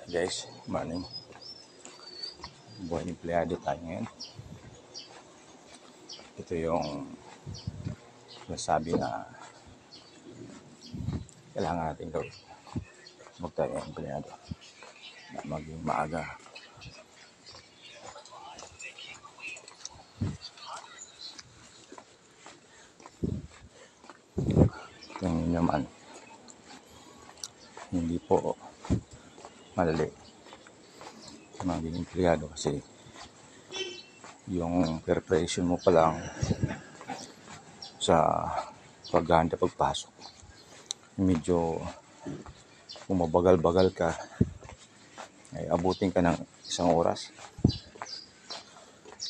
Guys, morning. Buhay empleyado tayo ngayon. Ito yung nasabi na kailangan natin gawin. Huwag tayo empleyado na maging maaga. Yung naman, hindi po madali maging empleyado kasi yung preparation mo pa lang sa paghahanda pagpasok, medyo bumabagal-bagal ka, ay abutin ka ng 1 oras.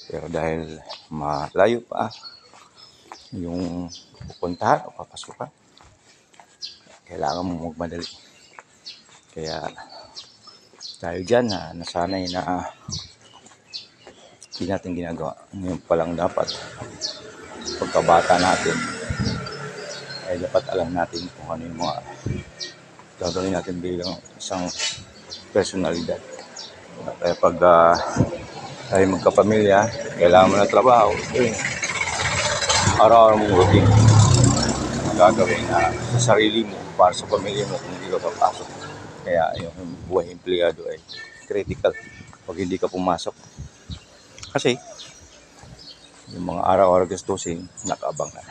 Pero dahil malayo pa yung pupuntahan o papasok ka, kailangan mo magmadali. Kaya dahil dyan na nasanay na hindi natin ginagawa. Ngayon pa lang dapat pagkabata natin ay dapat alam natin kung ano yung mga gagawin natin bilang isang personalidad. Kaya pag tayo magkapamilya, kailangan mo na trabaho. Araw-araw mong routine ang gagawin na sa sarili mo para sa pamilya mo kung hindi ka papasok. Kaya yung buhay empleyado ay critical pag hindi ka pumasok. Kasi yung mga araw-araw gastusin, nakaabang na.